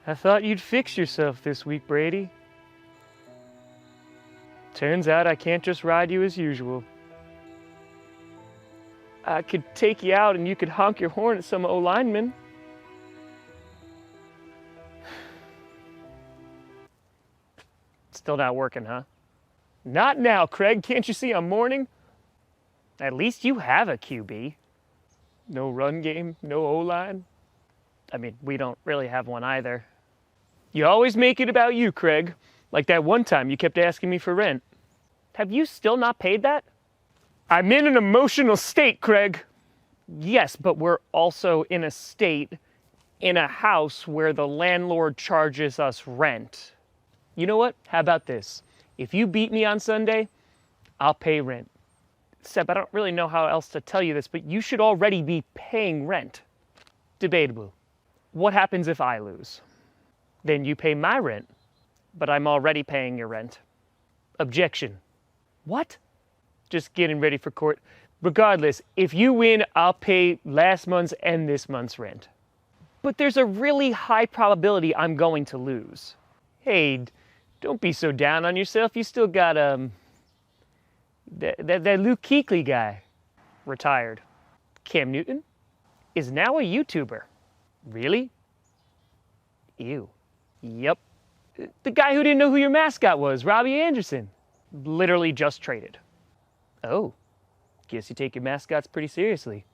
I thought you'd fix yourself this week, Brady. Turns out I can't just ride you as usual. I could take you out and you could honk your horn at some O-lineman. Still not working, huh? Not now, Craig. Can't you see I'm mourning? At least you have a QB. No run game, no O-line. I mean, we don't really have one either. You always make it about you, Craig. Like that one time you kept asking me for rent. Have you still not paid that? I'm in an emotional state, Craig. Yes, but we're also in a state in a house where the landlord charges us rent. You know what? How about this? If you beat me on Sunday, I'll pay rent. Seb, I don't really know how else to tell you this, but you should already be paying rent. Debatable. What happens if I lose? Then you pay my rent, but I'm already paying your rent. Objection. What? Just getting ready for court. Regardless, if you win, I'll pay last month's and this month's rent. But there's a really high probability I'm going to lose. Hey, don't be so down on yourself. You still got, that Luke Kuechly guy. Retired. Cam Newton is now a YouTuber. Really? Ew. Yep. The guy who didn't know who your mascot was, Robbie Anderson. Literally just traded. Oh. Guess you take your mascots pretty seriously.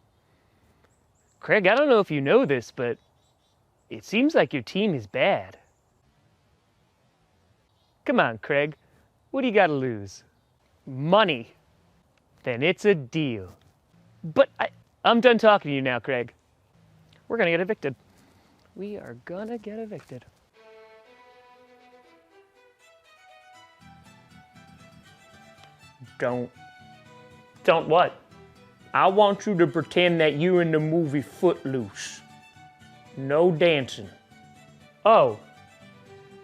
Craig, I don't know if you know this, but it seems like your team is bad. Come on, Craig. What do you got to lose? Money. Then it's a deal. But I'm done talking to you now, Craig. We're going to get evicted. We are going to get evicted. Don't what? I want you to pretend that you're in the movie Footloose. No dancing. Oh,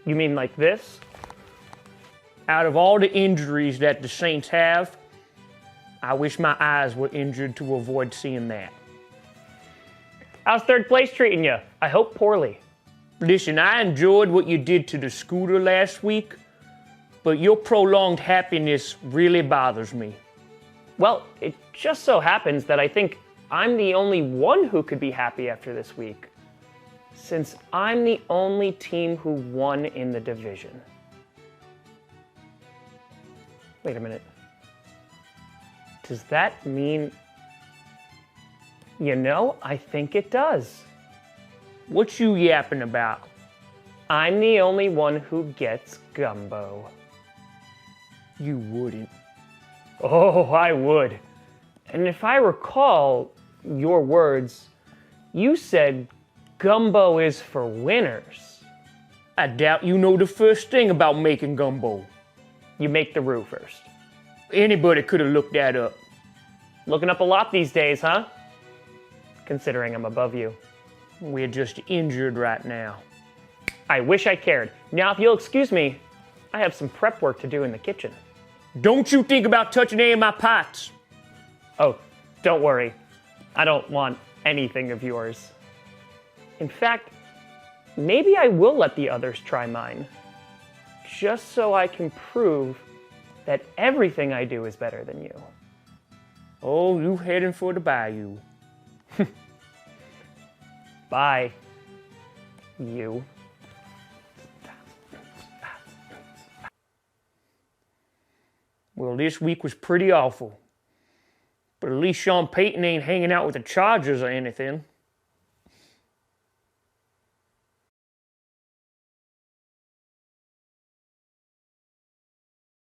you mean like this? Out of all the injuries that the Saints have, I wish my eyes were injured to avoid seeing that. How's third place treating you? I hope poorly. Listen, I enjoyed what you did to the scooter last week, but your prolonged happiness really bothers me. Well, it just so happens that I think I'm the only one who could be happy after this week, since I'm the only team who won in the division. Wait a minute. Does that mean... You know, I think it does. What you yapping about? I'm the only one who gets gumbo. You wouldn't. Oh, I would. And if I recall your words, you said gumbo is for winners. I doubt you know the first thing about making gumbo. You make the roux first. Anybody could have looked that up. Looking up a lot these days, huh? Considering I'm above you. We're just injured right now. I wish I cared. Now, if you'll excuse me, I have some prep work to do in the kitchen. Don't you think about touching any of my pots. Oh, don't worry. I don't want anything of yours. In fact, maybe I will let the others try mine. Just so I can prove that everything I do is better than you. Oh, you heading for the bayou. Bye, you. Well, this week was pretty awful. But at least Sean Payton ain't hanging out with the Chargers or anything.